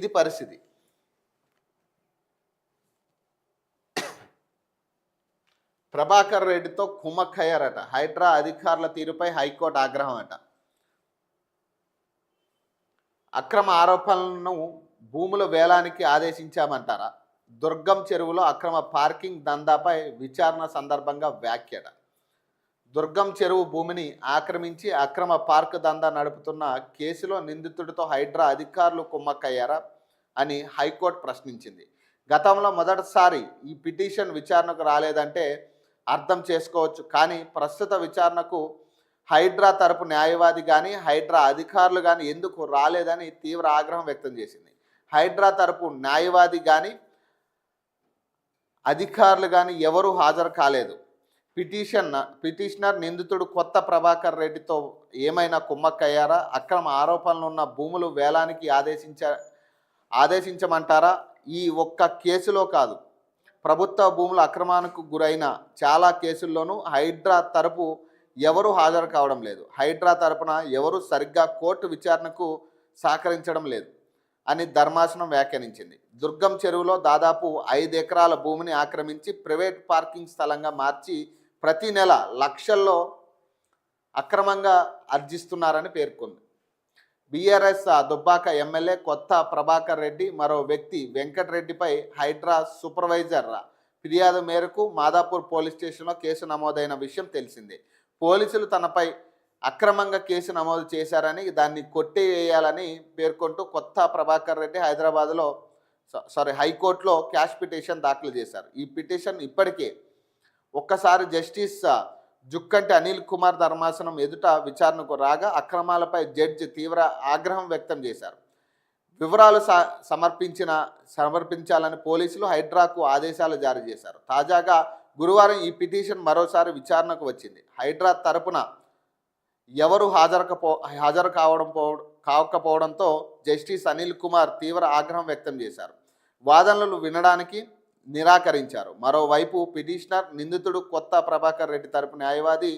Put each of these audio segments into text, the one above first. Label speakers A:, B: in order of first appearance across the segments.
A: ఇది పరిస్థితి. ప్రభాకర్ రెడ్డితో కుమ్మక్కయ్యారట. హైడ్రా అధికారుల తీరుపై హైకోర్టు ఆగ్రహం అట. అక్రమ ఆరోపణలను భూముల వేలానికి ఆదేశించామంటారా? దుర్గం చెరువులో అక్రమ పార్కింగ్ దందాపై విచారణ సందర్భంగా వ్యాఖ్యట. దుర్గం చెరువు భూమిని ఆక్రమించి అక్రమ పార్క్ దందా నడుపుతున్న కేసులో నిందితుడితో హైడ్రా అధికారులు కుమ్మక్కయ్యారా అని హైకోర్టు ప్రశ్నించింది. గతంలో మొదటిసారి ఈ పిటిషన్ విచారణకు రాలేదంటే అర్థం చేసుకోవచ్చు. కానీ ప్రస్తుత విచారణకు హైడ్రా తరపు న్యాయవాది కానీ హైడ్రా అధికారులు కానీ ఎందుకు రాలేదని తీవ్ర ఆగ్రహం వ్యక్తం చేసింది. హైడ్రా తరపు న్యాయవాది అధికారులు కానీ ఎవరూ హాజరు కాలేదు. పిటిషనర్ నిందితుడు కొత్త ప్రభాకర్ రెడ్డితో ఏమైనా కుమ్మక్కయ్యారా? అక్రమ ఆరోపణలున్న భూములు వేలానికి ఆదేశించమంటారా? ఈ ఒక్క కేసులో కాదు, ప్రభుత్వ భూముల అక్రమానికి గురైన చాలా కేసుల్లోనూ హైడ్రా తరపు ఎవరూ హాజరు కావడం లేదు. హైడ్రా తరపున ఎవరు సరిగ్గా కోర్టు విచారణకు సహకరించడం లేదు అని ధర్మాసనం వ్యాఖ్యానించింది. దుర్గం చెరువులో దాదాపు 5 ఎకరాల భూమిని ఆక్రమించి ప్రైవేట్ పార్కింగ్ స్థలంగా మార్చి ప్రతి నెల లక్షల్లో అక్రమంగా అర్జిస్తున్నారని పేర్కొంది. బీఆర్ఎస్ దుబ్బాక ఎమ్మెల్యే కొత్త ప్రభాకర్ రెడ్డి మరో వ్యక్తి వెంకటరెడ్డిపై హైడ్రా సూపర్వైజర్ ఫిర్యాదు మేరకు మాదాపూర్ పోలీస్ స్టేషన్లో కేసు నమోదైన విషయం తెలిసిందే. పోలీసులు తనపై అక్రమంగా కేసు నమోదు చేశారని, దాన్ని కొట్టివేయాలని పేర్కొంటూ కొత్త ప్రభాకర్ రెడ్డి హైకోర్టులో క్యాష్ పిటిషన్ దాఖలు చేశారు. ఈ పిటిషన్ ఇప్పటికే ఒక్కసారి జస్టిస్ జుక్కంటి అనిల్ కుమార్ ధర్మాసనం ఎదుట విచారణకు రాగా అక్రమాలపై జడ్జి తీవ్ర ఆగ్రహం వ్యక్తం చేశారు. వివరాలు సమర్పించాలని పోలీసులు హైడ్రాకు ఆదేశాలు జారీ చేశారు. తాజాగా గురువారం ఈ పిటిషన్ మరోసారి విచారణకు వచ్చింది. హైడ్రా తరపున ఎవరు హాజరు కావకపోవడంతో జస్టిస్ అనిల్ కుమార్ తీవ్ర ఆగ్రహం వ్యక్తం చేశారు. వాదనలు వినడానికి నిరాకరించారు. మరోవైపు పిటిషనర్ నిందితుడు కొత్త ప్రభాకర్ రెడ్డి తరపు న్యాయవాది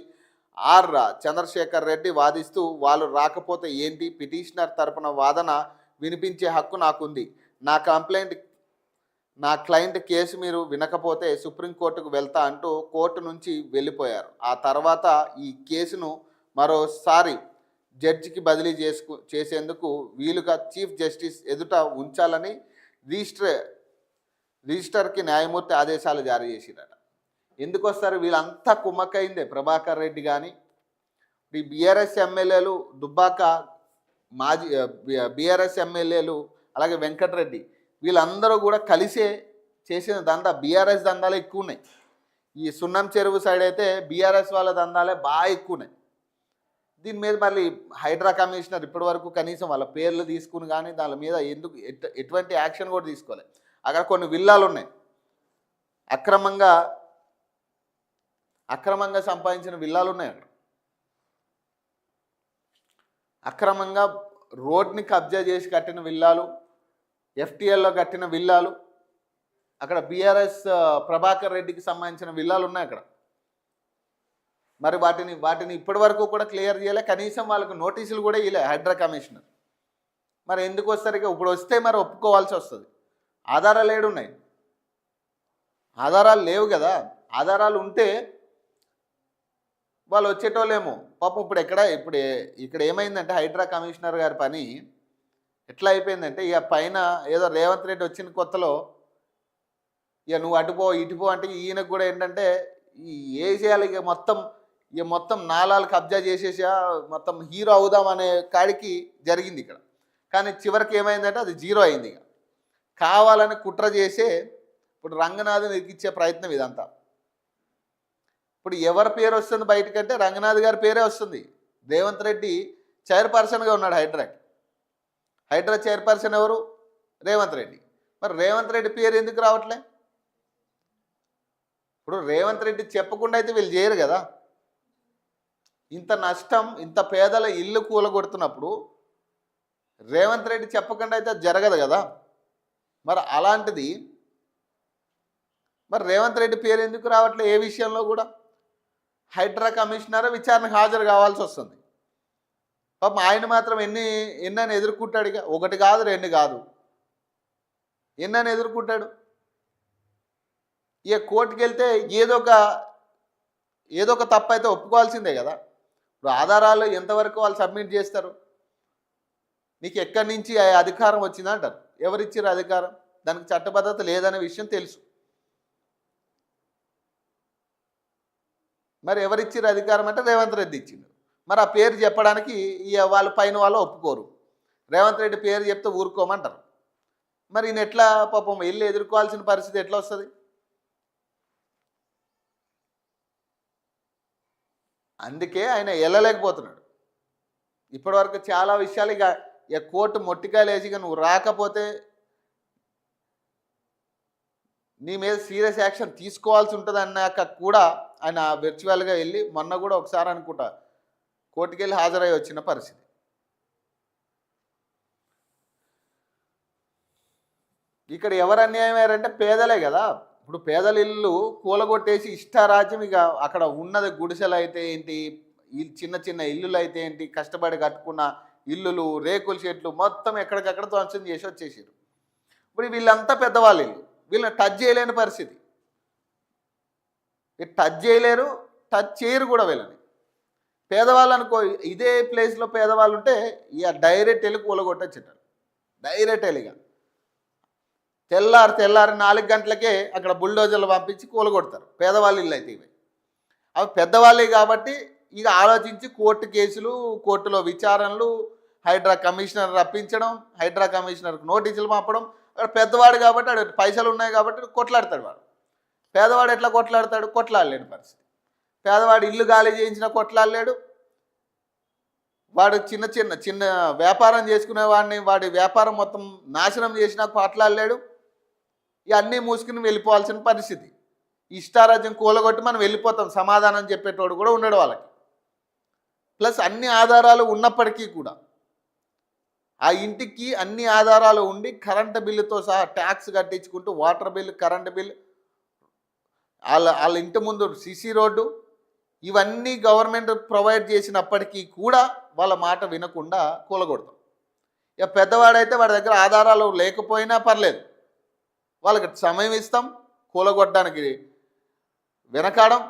A: ఆర్ చంద్రశేఖర్ రెడ్డి వాదిస్తూ, వాళ్ళు రాకపోతే ఏంటి, పిటిషనర్ తరపున వాదన వినిపించే హక్కు నాకుంది. నా క్లయింట్ కేసు మీరు వినకపోతే సుప్రీంకోర్టుకు వెళ్తా అంటూ కోర్టు నుంచి వెళ్ళిపోయారు. ఆ తర్వాత ఈ కేసును మరోసారి జడ్జికి బదిలీ చేసేందుకు వీలుగా చీఫ్ జస్టిస్ ఎదుట ఉంచాలని రిజిస్టర్కి న్యాయమూర్తి ఆదేశాలు జారీ చేసిరట. ఎందుకు వస్తారు వీళ్ళంతా కుమ్మక్కైందే. ప్రభాకర్ రెడ్డి కానీ ఈ బీఆర్ఎస్ ఎమ్మెల్యేలు, దుబ్బాక మాజీ బీఆర్ఎస్ ఎమ్మెల్యేలు, అలాగే వెంకటరెడ్డి, వీళ్ళందరూ కూడా కలిసే చేసిన దందా, బీఆర్ఎస్ దందాలే ఎక్కువ ఉన్నాయి. ఈ సున్నం చెరువు సైడ్ అయితే బీఆర్ఎస్ వాళ్ళ దందాలే బాగా ఎక్కువ ఉన్నాయి. దీని మీద మళ్ళీ హైడ్రా కమిషనర్ ఇప్పటి వరకు కనీసం వాళ్ళ పేర్లు తీసుకుని కానీ దాని మీద ఎందుకు ఎటువంటి యాక్షన్ కూడా తీసుకోలేదు. అక్కడ కొన్ని విల్లాలు ఉన్నాయి, అక్రమంగా సంపాదించిన విల్లాలు ఉన్నాయి. అక్కడ అక్రమంగా రోడ్ని కబ్జా చేసి కట్టిన విల్లాలు, ఎఫ్టీఎల్లో కట్టిన విల్లాలు, అక్కడ బీఆర్ఎస్ ప్రభాకర్ రెడ్డికి సంబంధించిన విల్లాలు ఉన్నాయి అక్కడ. మరి వాటిని ఇప్పటి వరకు కూడా క్లియర్ చేయలే, కనీసం వాళ్ళకు నోటీసులు కూడా ఇవ్వలే హైడ్రా కమిషనర్. మరి ఎందుకు వస్తారు? ఇక ఇప్పుడు వస్తే మరి ఒప్పుకోవాల్సి వస్తుంది. ఆధారాలు ఏడున్నాయి? ఆధారాలు లేవు కదా. ఆధారాలు ఉంటే వాళ్ళు వచ్చేటోళ్ళేమో. పాపం ఇక్కడ ఏమైందంటే హైడ్రా కమిషనర్ గారి పని ఎట్లా అయిపోయిందంటే, ఇక పైన ఏదో రేవంత్ రెడ్డి వచ్చిన కొత్తలో ఇక నువ్వు అటుపో ఇటుపో అంటే ఈయనకు కూడా ఏంటంటే ఏ చేయాలి, ఇక మొత్తం నాలాలు కబ్జా చేసేసి మొత్తం హీరో అవుదామనే కాడికి జరిగింది ఇక్కడ. కానీ చివరికి ఏమైందంటే అది జీరో అయింది. ఇక కావాలని కుట్ర చేసే ఇప్పుడు రంగనాథ్ని ఎక్కించే ప్రయత్నం ఇదంతా. ఇప్పుడు ఎవరి పేరు వస్తుంది బయటకంటే రంగనాథ్ గారి పేరే వస్తుంది. రేవంత్ రెడ్డి చైర్పర్సన్గా ఉన్నాడు హైడ్రా చైర్పర్సన్ ఎవరు? రేవంత్ రెడ్డి. మరి రేవంత్ రెడ్డి పేరు ఎందుకు రావట్లే? ఇప్పుడు రేవంత్ రెడ్డి చెప్పకుండా అయితే వీళ్ళు చేయరు కదా. ఇంత నష్టం, ఇంత పేదల ఇల్లు కూలగొడుతున్నప్పుడు రేవంత్ రెడ్డి చెప్పకుండా అయితే జరగదు కదా. మరి అలాంటిది మరి రేవంత్ రెడ్డి పేరు ఎందుకు రావట్లే? ఏ విషయంలో కూడా హైడ్రా కమిషనర్ విచారణకు హాజరు కావాల్సి వస్తుంది. పాపం ఆయన మాత్రం ఎన్నని ఎదుర్కొంటాడు. ఇక 1 కాదు 2 కాదు, ఎన్నని ఎదుర్కొంటాడు? ఇక కోర్టుకి వెళ్తే ఏదో ఒక తప్పు అయితే ఒప్పుకోవాల్సిందే కదా. ఇప్పుడు ఆధారాలు ఎంతవరకు వాళ్ళు సబ్మిట్ చేస్తారు? నీకు ఎక్కడి నుంచి ఆ అధికారం వచ్చిందంటారు. ఎవరిచ్చారు అధికారం? దానికి చట్టబద్ధత లేదనే విషయం తెలుసు. మరి ఎవరిచ్చారు అధికారం అంటే రేవంత్ రెడ్డి ఇచ్చిండు. మరి ఆ పేరు చెప్పడానికి వాళ్ళ పైన వాళ్ళు ఒప్పుకోరు. రేవంత్ రెడ్డి పేరు చెప్తే ఊరుకోమంటారు. మరి ఈయన ఎట్లా పాపం వెళ్ళి ఎదుర్కోవాల్సిన పరిస్థితి ఎట్లా వస్తుంది? అందుకే ఆయన వెళ్ళలేకపోతున్నాడు. ఇప్పటివరకు చాలా విషయాలు ఇక కోర్టు మొట్టికాయలు వేసి నువ్వు రాకపోతే నీ మీద సీరియస్ యాక్షన్ తీసుకోవాల్సి ఉంటుంది అన్నాక కూడా ఆయన వర్చువల్గా వెళ్ళి మొన్న కూడా ఒకసారి అనుకుంటా కోర్టుకి వెళ్ళి హాజరై వచ్చిన పరిస్థితి. ఇక్కడ ఎవరు అన్యాయం అయ్యారంటే పేదలే కదా. ఇప్పుడు పేదల ఇల్లు కూలగొట్టేసి ఇష్టారాజ్యం ఇక అక్కడ ఉన్నది గుడిసెలు అయితే ఏంటి, చిన్న చిన్న ఇల్లులు అయితే ఏంటి, కష్టపడి కట్టుకున్న ఇల్లులు, రేకుల చెట్లు మొత్తం ఎక్కడికక్కడ ధ్వంసం చేసి వచ్చేసారు. ఇప్పుడు వీళ్ళంతా పెద్దవాళ్ళు ఇల్లు, వీళ్ళని టచ్ చేయలేని పరిస్థితి. టచ్ చేయలేరు, టచ్ చేయరు కూడా వీళ్ళని. పేదవాళ్ళు అనుకో, ఇదే ప్లేస్లో పేదవాళ్ళు ఉంటే ఇక డైరెక్ట్ వెళ్ళి కూలగొట్టొచ్చేటారు. డైరెక్ట్ వెళ్ళిగా తెల్లారి 4 గంటలకే అక్కడ బుల్డోజర్లు పంపించి కూలగొడతారు. పేదవాళ్ళు ఇల్లు అయితే ఇవి. అవి పెద్దవాళ్ళే కాబట్టి ఇక ఆలోచించి కోర్టు కేసులు, కోర్టులో విచారణలు, హైడ్రా కమిషనర్ రప్పించడం, హైడ్రా కమిషనర్కి నోటీసులు పంపడం. అక్కడ పెద్దవాడు కాబట్టి అక్కడ పైసలు ఉన్నాయి కాబట్టి కొట్లాడతాడు వాడు. పేదవాడు ఎట్లా కొట్లాడతాడు? కొట్లాడలేని పరిస్థితి. పేదవాడు ఇల్లు ఖాళీ చేయించినా కొట్లాడలేడు. వాడు చిన్న వ్యాపారం చేసుకునే వాడి వ్యాపారం మొత్తం నాశనం చేసినా కొట్లాడలేడు. ఇవన్నీ మూసుకుని వెళ్ళిపోవాల్సిన పరిస్థితి. ఇష్టారాజ్యం కూలగొట్టి మనం వెళ్ళిపోతాం, సమాధానం చెప్పేటోడు కూడా ఉండడు వాళ్ళకి. ప్లస్ అన్ని ఆధారాలు ఉన్నప్పటికీ కూడా ఆ ఇంటికి అన్ని ఆధారాలు ఉండి కరెంటు బిల్లుతో సహా ట్యాక్స్ కట్టించుకుంటూ వాటర్ బిల్లు, కరెంటు బిల్లు, వాళ్ళ ఇంటి ముందు సిసి రోడ్డు, ఇవన్నీ గవర్నమెంట్ ప్రొవైడ్ చేసినప్పటికీ కూడా వాళ్ళ మాట వినకుండా కూలగొడతాం. ఇక పెద్దవాడైతే వాడి దగ్గర ఆధారాలు లేకపోయినా పర్లేదు, వాళ్ళకి సమయం ఇస్తాం, కూలగొట్టడానికి వెనకాడం,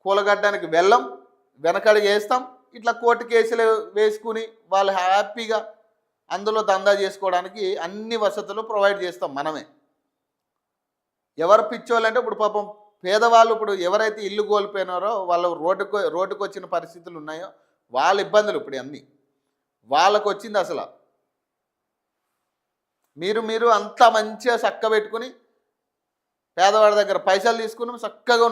A: కూలగొట్టడానికి వెళ్ళం, వెనకడికి వేస్తాం. ఇట్లా కోర్టు కేసులు వేసుకుని వాళ్ళు హ్యాపీగా అందులో దందా చేసుకోవడానికి అన్ని వసతులు ప్రొవైడ్ చేస్తాం మనమే. ఎవరు పిచ్చోళ్ళంటే ఇప్పుడు పాపం పేదవాళ్ళు, ఇప్పుడు ఎవరైతే ఇల్లు కోల్పోయినారో వాళ్ళు రోడ్డుకు వచ్చిన పరిస్థితులు ఉన్నాయో వాళ్ళ ఇబ్బందులు ఇప్పుడు అన్నీ వాళ్ళకు వచ్చింది. అసలు మీరు అంతా మంచిగా చక్క పెట్టుకుని పేదవాడి దగ్గర పైసలు తీసుకుని చక్కగా